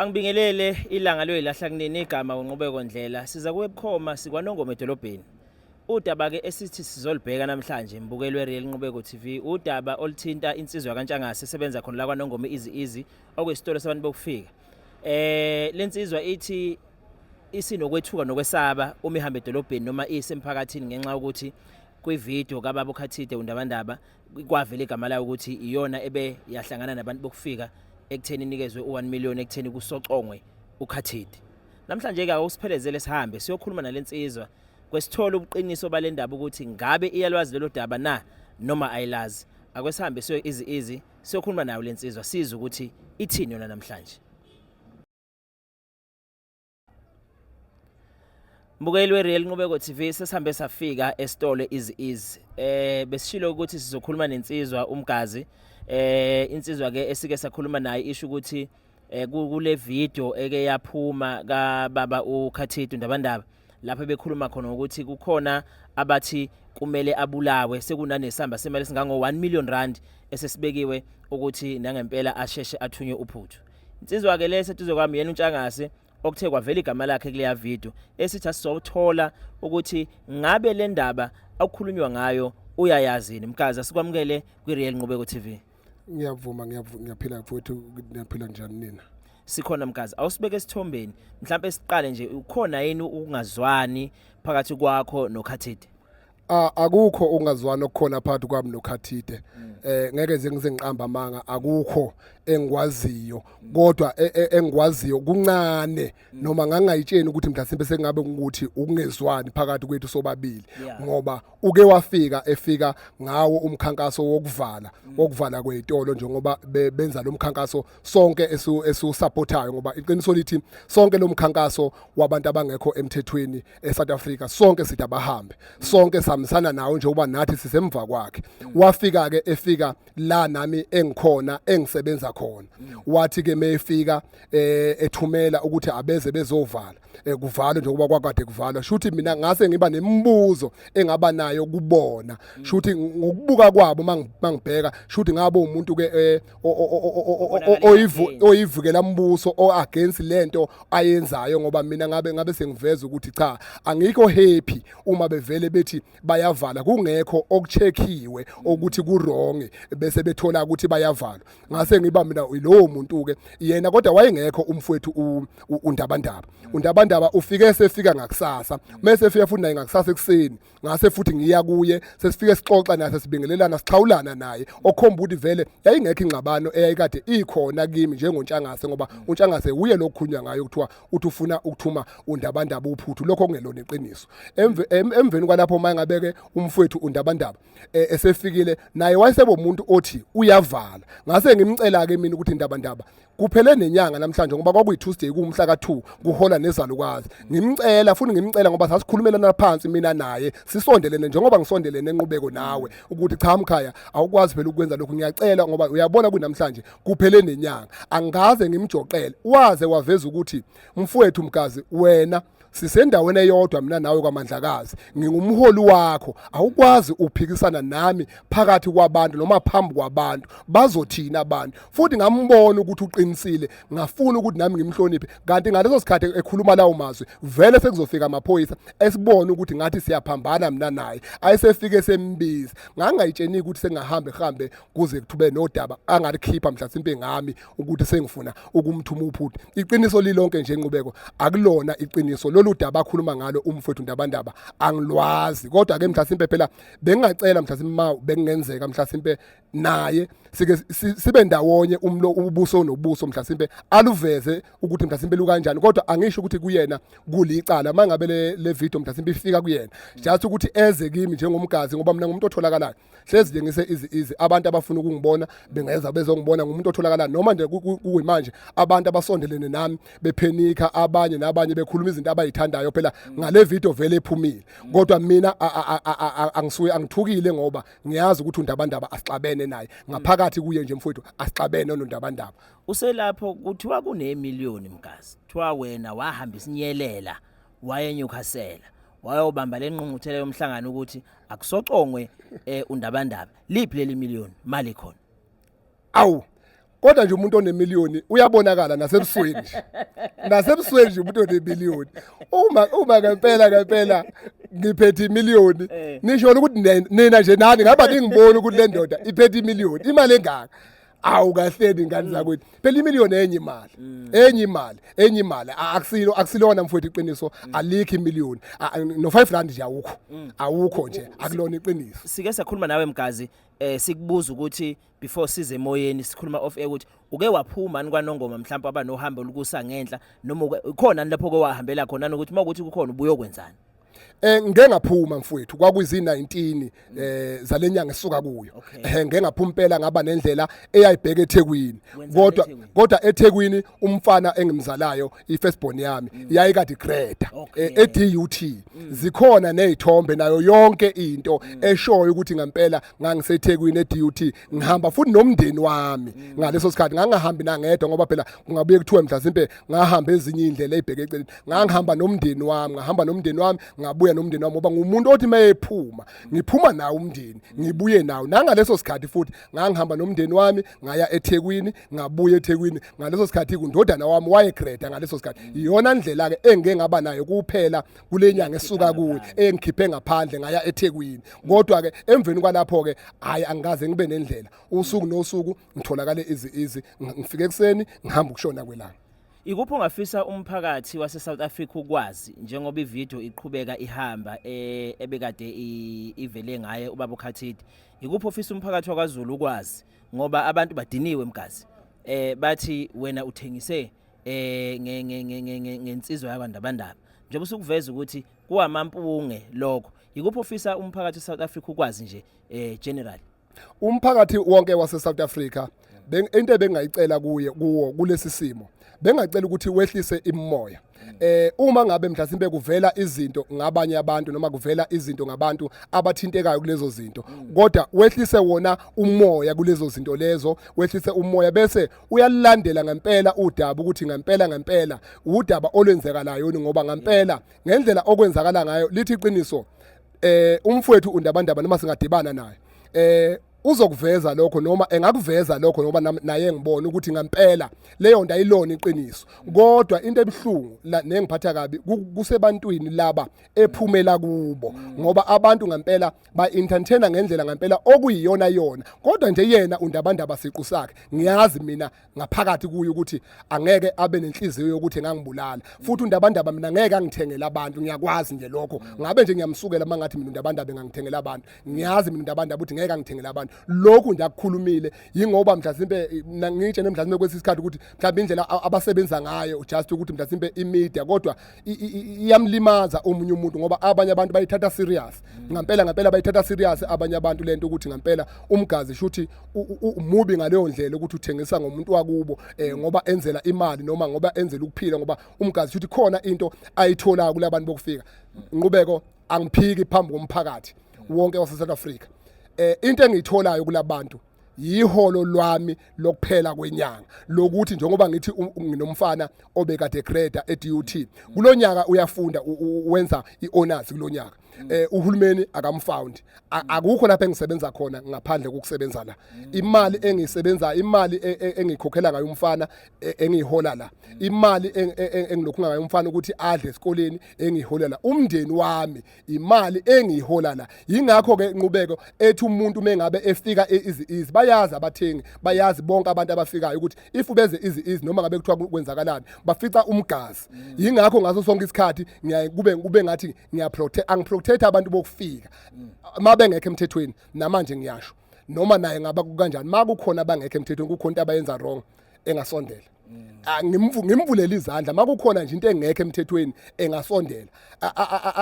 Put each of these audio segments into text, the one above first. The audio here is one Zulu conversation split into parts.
Angibingelele ilanga loyilahla kunini igama uNqubeko Ndlela siza kuwebukhoma sikwanongoma edolobheni. Udaba ke esithi sizolibheka namhlanje mbukelwe Real Nqubeko TV udaba oluthinta insizwa kaNtshangase esebenza khona la kwaNongoma Easy okwesitolo sabantu bokufika. Lensizwa ithi isinokwethuka nokwesaba uma ihamba edolobheni noma isemphakathini ngenxa ukuthi kwivideo kaBaba uKhathide uNdabandaba kwavela igama layo ukuthi iyona ebe yahlangana nabantu bokufika ekutheni inikezwe u1 million ekutheni kusocongwe uKhathide. Namhlanje ke awusiphelezele sihambe siyokhuluma nalensizwa kwesithola ubuqiniso balendaba ukuthi ngabe iyalwazi lelo daba na noma ayilazi. Akwesihambe siyo easy siyokhuluma nayo lensizwa siza ukuthi ithini yona namhlanje. Mbukelwe Real Nqubeko TV sesihambe safika esitolo Easy. Besishilo ukuthi sizokhuluma nensizwa umgazi. Insizwa ke esike sakhuluma naye isho ukuthi kule video eke yaphuma kaBaba uKhathide uNdabandaba lapho bekhuluma khona ukuthi kukhona abathi kumele abulawe sekunanesamba semali singango 1 million rand esesibekiwe ukuthi nangempela asheshe athunywe uphuthu. Insizwa ke lese tuzokwami yena uNtshangase okuthe kwavela igama lakhe kule video esithi asizothola ukuthi ngabe le ndaba akukhulunywa ngayo uyayazi mkazi asikwamukele kwiReal Nqubeko TV. Ngiyavuma ngiyaphila mfowethu ngiyaphila njani nina? Sikhona mkazi awusibeke esithombeni mhlawumbe siqale nje ukhona yini ukungazwani phakathi kwakho noKhathide? Akukho ungazwani okukhona phakathi kwami noKhathide. Ngeke ngiqamba amanga akukho engikwaziyo kodwa engikwaziyo kuncane noma ngangayitsheni ukuthi mhlasimbe sengabe ukuthi ukungezwani phakathi kwethu sobabili ngoba uke wafika efika ngawo umkhankaso wokuvala kwezitolo njengoba benza lo mkhankaso sonke esusupportayo ngoba iqiniso lithi sonke lo mkhankaso wabantu abangekho emthethweni eSouth Africa sonke sithi abahambe sonke samsana nawo njengoba nathi sisemva kwakhe. Wafika ke efika la nami engikhona engisebenza khona wathi ke mayefika ethumela ukuthi abeze bezovala kuvalwe njengoba kwakade kuvalwa shuthi mina ngase ngiba nemibuzo engaba nayo kubona shuthi ngokubuka kwabo mangibheka shuthi ngabe umuntu ke oyivukela mbuso o against lento ayenzayo ngoba mina ngabe sengiveza ukuthi cha angikho happy uma bevele bethi bayavala kungekho okucheckiwe ukuthi ku wrong bese bethola ukuthi bayavala. Ngase ngiba mina lo muntu ke yena kodwa wayengekho umfowethu uNdabandaba ufike sefika ngakusasa mase efika futhi naye ngakusasa ekseni ngase futhi ngiya kuye sesifike sixoxa naye sesibingelelana sixhawulana naye okhomba ukuthi vele yayingekho ingxabano eyayikade ikhona kimi njengoNtshangase ngoba uNtshangase uye lokukhunywa ngayo kuthiwa uthi ufuna ukuthuma uNdabandaba uphuthu lokho kungelona iqiniso. Emveni kwalapho mangabeke umfowethu uNdabandaba esefikile naye wayesebo umuntu othi uyavala ngase ngimcela ke mina ukuthi Ndabandaba kuphele nenyanga namhlanje ngoba kwakuyi Tuesday kumhla ka2 kuhola nezalukazi ngimcela ngoba sasikhulumelana phansi mina naye sisondelene njengoba ngisondelene enqubeko nawe ukuthi cha mkhaya awukwazi phela ukwenza lokho ngiyacela ngoba uyabona kunamhlanje kuphele nenyanga angaze ngimjoqele waze waveza ukuthi mfowethu mkazi wena sisendaweni eyodwa mina nawe kwaMandlakazi ngingumholi wakho awukwazi uphikisana nami phakathi kwabantu noma phambi kwabantu bazothina abantu futhi ngambona ukuthi uqinisile ngafuna ukuthi nami ngimhloniphe kanti ngaleso sikhathi ekhuluma lawo mazwi vele sekuzofika amaphoyisa esibona ukuthi ngathi siyaphambana mina naye ayesefike sembiza ngangayitsheni ukuthi sengahambe kuze kuthube nodaba angalikhipha mhlasimpe ngami ukuthi sengifuna ukumthuma uphuthu. Iqiniso lilonke nje enqubeko akulona iqiniso lolu daba akhuluma ngalo umfowethu Ndabandaba angilwazi kodwa ke mhlasimpe phela bengingacela mhlasimpe bekungenzeka mhlasimpe naye sike sibe ndawonye ubuso nobuso mhlasimpe aluveze ukuthi mhlasimpe lu kanjani kodwa angisho ukuthi kuyena kulicala mangabe le video mhlasimpe ifika kuyena just ukuthi eze kimi njengomgazi ngoba mina ngumuntu otholakalayo hlezi nje ngise easy abantu abafuna ukungibona bengeza bezongibona ngumuntu otholakalayo noma nje kuyimanje abantu abasondelene nami bephenika abanye nabanye bekhuluma izinto abayithandayo phela ngale video vele ephumile kodwa mina angisuye angithukile ngoba ngiyazi ukuthi uNdabandaba asixabene naye ngaphakathi kuye nje mfowethu asixabene noNdabandaba. Uselapho kuthiwa kune million mkazi kuthiwa wena wahamba isinyelela wayenyukhasela wayobamba lenqunquthela yomhlangano ukuthi akusocongwe uNdabandaba liphi leli million mali khona awu kodwa nje umuntu onemiliyoni uyabonakala nasebusweni nje umuntu onemiliyoni uma ngempela ngiphethe imiliyoni nisho ukuthi nina nje nani ngaba ngingibona ukuthi le ndoda iphethe imiliyoni imali engaka awu kahleni ingane zakwethu phela imiliyoni enye imali akusilona mfowethu iqiniso alikho imiliyoni no 5 rand nje awukho nje akulona iqiniso. Sike sakhuluma nawe Mgazi sikubuza ukuthi before size emoyeni sikhuluma off air ukuthi uke waphuma kwaNongoma mhlawumbe abanohambo lukusa ngenhla noma khona lapho ke wahambela khona nokuthi makuthi kukhona ubuyokwenzani. Ngeke ngaphuma mfowethu kwakuyizi19 zalenyanga esuka kuyo ngeke ngaphuma impela ngaba nendlela eyayibheka eThekwini kodwa eThekwini umfana engimzalayo ifirstborn yami yayikade Greta eDUT zikhona nezithombe nayo yonke into eshoyo ukuthi ngempela ngangiseThekwini eDUT ngihamba futhi nomndeni wami ngaleso sikhathi ngangahambi nangedwa ngoba phela kungabuye kuthiwe mhlawumbe ngahamba ezinye indlela ezibheke eceleni ngangihamba nomndeni wami ngabuya nomndeni wami ngoba ngumuntu othi mayephuma ngiphuma nawo umndeni ngibuye nawo nangaleso sikhathi futhi ngangihamba nomndeni wami ngaya eThekwini ngabuye eThekwini ngaleso sikhathi kundodana wami wayeGreta ngaleso sikhathi iyona ndlela ke engeke ngaba nayo kuphela kulenyanga esuka kuyo engikhiphe ngaphandle ngaya eThekwini kodwa ke emveni kwalapho ke hayi angikaze ngibe nendlela usuku nosuku ngitholakale izi ngifike ekseni ngihamba ukushona kwelanga. Ikuphi ongafisa umphakathi wase South Africa ukwazi njengoba ivideo iqhubeka ihamba ebekade ivele ngaye ubaba uKhathidi ikuphi ofisa umphakathi wakwaZulu ukwazi ngoba abantu badiniwe Mgazi bathi wena uthengise ngensizwa yakwaNdabandaba njengoba usukuveza ukuthi kuwamampunge lokho ikuphi ofisa umphakathi waseSouth Africa ukwazi nje general umphakathi wonke wase South Africa into ebengayicela kuwo kulesi simo bengacela ukuthi wehlise imimoya uma ngabe mhlasimbe kuvela izinto ngabanye abantu noma kuvela izinto ngabantu abathintekayo kulezo zinto kodwa wehlise wona umoya kulezo zinto lezo wehlise umoya bese uyalandela ngempela udaba ukuthi ngempela udaba olwenzekalayo ngoba ngempela ngendlela okwenzakala ngayo lithi iqiniso umfowethu uNdabandaba noma singadibana naye uzokuveza lokho noma engakuveza lokho ngoba naye ngibona ukuthi ngempela leyo nto ayilona iqiniso kodwa into ebhlungu nengiphatha kabi kusebantwini laba ephumela kubo ngoba abantu ngempela ba-entertaina ngendlela ngempela okuyiyona yona kodwa nje yena uNdabandaba siqu sakhe ngiyazi mina ngaphakathi kuyo ukuthi angeke abe nenhliziyo yokuthi ngangibulala futhi uNdabandaba mina ngeke angithengele abantu ngiyakwazi nje lokho ngabe nje ngiyamsukela mangathi mina uNdabandaba ngangithengela abantu ngiyazi mina uNdabandaba ukuthi ngeke angithengele abantu lokhu nje akukhulumile yingoba mhlasimbe ngitshe nemhlasimbe kwesisikhathi ukuthi mhlawumbe indlela abasebenza ngayo just ukuthi mhlasimbe imedia kodwa iyamlimaza omunye umuntu ngoba abanye abantu bayithatha serious ngempela bayithatha serious abanye abantu lento ukuthi ngempela umgazi shuthi umubi ngaleyo ndlela ukuthi uthengisa ngomuntu wakubo ngoba enzela imali noma ngoba enzela ukuphila ngoba umgazi shuthi khona into ayithola kulabantu bokufika inqubeko angiphiki phambi komphakathi wonke wase South Africa into engiyitholayo kulabantu yiholo lwami lokuphela kwenyanga lokuthi njengoba ngithi nginomfana obekade Greta eDUT kulonyaka uyafunda wenza iHonors kulonyaka uhulumeni akamfound akukho lapha engisebenza khona ngaphandle kokusebenza la imali engisebenza imali engikhokhela ngayo umfana engihola la imali engilokhu ngayo umfana ukuthi adle esikoleni engihola la umndeni wami imali engihola la yingakho ke inqubeko ethi umuntu mengabe efika izi bayazi abathengi bayazi bonke abantu abafikayo ukuthi if ubeze izi noma ngabe kuthiwa kwenzakalani bafica umgazi yingakho ngaso sonke isikhathi kube ngathi ngiyaprotect abantu bokufika mabe ngeke emthethweni namanje ngiyasho noma naye ngaba kanjani makukhona abangeke emthethweni kukhona abayenza wrong engasondela ngimvulela izandla makukhona nje into engeke emthethweni engasondela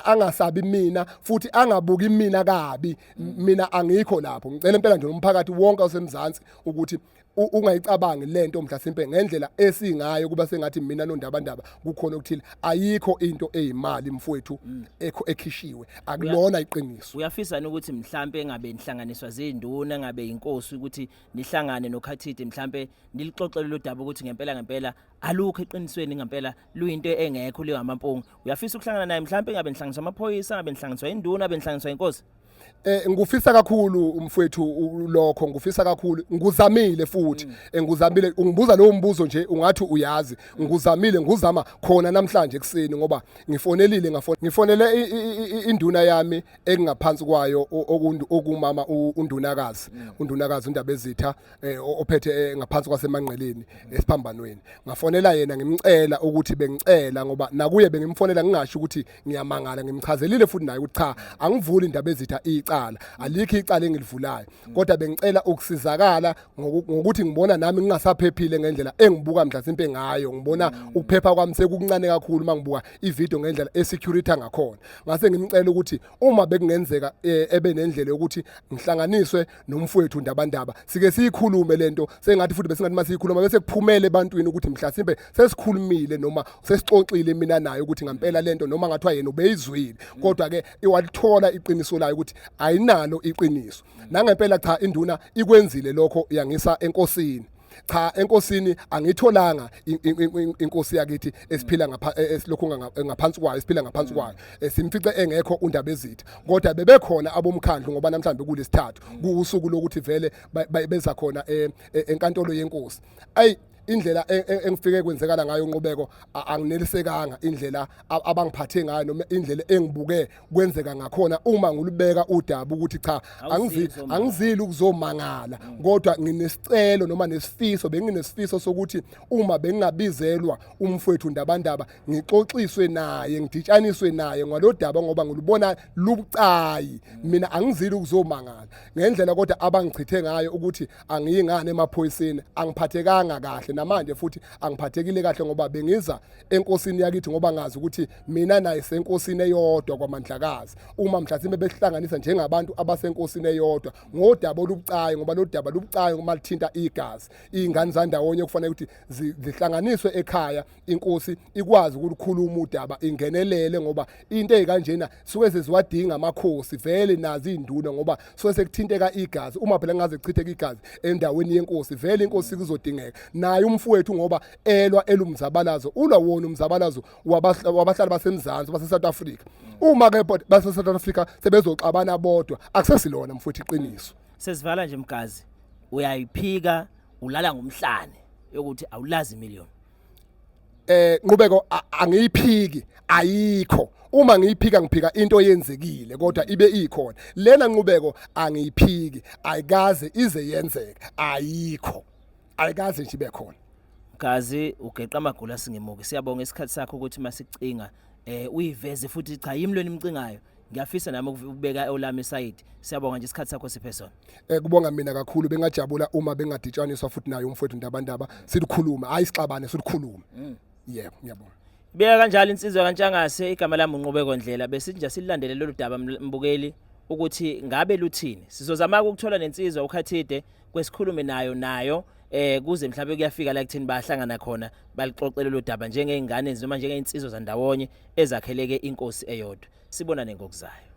angasabi mina futhi angabuki mina kabi mina angikho lapho ngicela impela nje umphakathi wonke osemzansi ukuthi ungayicabangi lento mhlasimpe ngendlela esingayo kuba sengathi mina noNdabandaba kukhona okuthile ayikho into eyimali mfowethu ekhishiwe akulona iqiniso. Uyafisa ukuthi mhlambe engabe inhlanganiswa zenduna engabe inkosi ukuthi nihlangane noKhathidi mhlambe nilixoxele lo daba ukuthi ngempela alukho eqinisweni ngempela luyinto engekho leyo amampungu uyafisa ukuhlangana naye mhlambe engabe inhlanganiswa amaphoyisa engabe inhlanganiswa induna engabe inhlanganiswa inkosi ngufisa kakhulu umfowethu lokho ngufisa kakhulu nguzamile futhi nguzamile ungibuza lo mbuzo nje ungathi uyazi nguzama khona namhlanje ekseni ngoba ngifonele induna yami engaphansi kwayo okumama undunakazi uNdaba Ezitha ophethe ngaphansi kwasemanqeleni esiphambanweni ngafonela yena ngimcela ukuthi bengicela ngoba nakuye bengimfonela ngingasho ukuthi ngiyamangala ngimchazelile futhi naye ukuthi cha angivuli Indaba Ezitha alikho icala engilivulayo kodwa bengicela ukusizakala ngokuthi ngibona nami ngingasaphephile ngendlela engibuka mhlasimpe ngayo ngibona ukuphepha kwami sekuncane kakhulu mangibuka ivideo ngendlela esecurity ngakhona ngase ngimcela ukuthi uma bekungenzeka ebe nendlela yokuthi ngihlanganiswe nomfowethu Ndabandaba sike siyikhulume lento sengathi futhi besingathi masiyikhuluma bese kuphumele ebantwini ukuthi mhlasimpe sesikhulumile noma sesixoxile mina naye ukuthi ngempela lento noma ngathiwa yena ubeyizwile kodwa ke iwalithola iqiniso layo ukuthi ayinalo iqiniso nangempela cha induna ikwenzile lokho yangisa enkosini cha enkosini angitholanga inkosi yakithi esiphila esilokhu ngaphansi kwayo esiphila ngaphansi kwayo simfice engekho uNdaba Ezitha kodwa bebekhona abomkhandlu ngoba namhlanje kulesithathu kuusuku lokuthi vele beza khona enkantolo yenkosi indlela engifike kwenzekala ngayo unqubeko anginelisekanga indlela abangiphathe ngayo noma indlela engibuke kwenzeka ngakhona uma ngilubeka udaba ukuthi cha angizili ukuzomangala kodwa nginesicelo noma nesifiso benginesifiso sokuthi uma bengingabizelwa umfowethu Ndabandaba ngixoxiswe naye ngiditshaniswe naye ngalodaba ngoba ngilubona lubucayi mina angizili ukuzomangala ngendlela kodwa abangichithe ngayo ukuthi angiyingane emaphoyiseni angiphathekanga kahle namanje futhi angiphathekile kahle ngoba bengiza enkosini yakithi ngoba ngazi ukuthi mina naye senkosini eyodwa kwaMandlakazi uma mhlasimbe behlanganisa njengabantu abasenkosini eyodwa ngodaba olubucayi ngoba lo daba lubucayi uma lithinta igazi izingane zandawonye kufanele ukuthi zihlanganiswe ekhaya inkosi ikwazi ukukhuluma udaba ingenelele ngoba into ezikanjena suke seziwadinga amakhosi vele nazi induna ngoba suke sekuthinteka igazi uma phela ngaze kuchitheka igazi endaweni yenkosi vele inkosi kuzodingeka naye umfowethu ngoba elumzabalazo ulawona umzabalazo wabahlali basemzansi base South Africa uma ke base South Africa sebezoxabana bodwa akusesilona mfowethu iqiniso sesivala nje Mgazi uyayiphika ulala ngomhlane yokuthi awulazi million Nqubeko angiyiphiki ayikho uma ngiyiphika ngiphika into yenzekile kodwa ibe ikhona lena Nqubeko angiyiphiki ayikaze ize yenzeka ayikaze nje ibe khona Mgazi ugeqa amagula singemuke siyabonga isikhathi sakho ukuthi masicinga uyiveze futhi cha yimlweni imcingayo ngiyafisa nami ukubeka olami side siyabonga nje isikhathi sakho siphezona kubonga mina kakhulu bengajabula uma bengaditshaniswa futhi naye umfowethu Ndabandaba silikhuluma ayisixabane silikhuluma yebo ngiyabonga beka kanjalo insizwa kaNtshangase igama lami uNqubeko Ndlela bese nje sililandele lolu daba mbukeli ukuthi ngabe luthini sizozama ukuthola nensizwa ukhathide kwesikhulume nayo kuze mhlawumbe kuyafika la kuthini bahlangana khona balixoxela lo daba njengeingane noma njengeinsizwa zandawonye ezakheleke inkosi eyodwa sibonane ngokuzayo.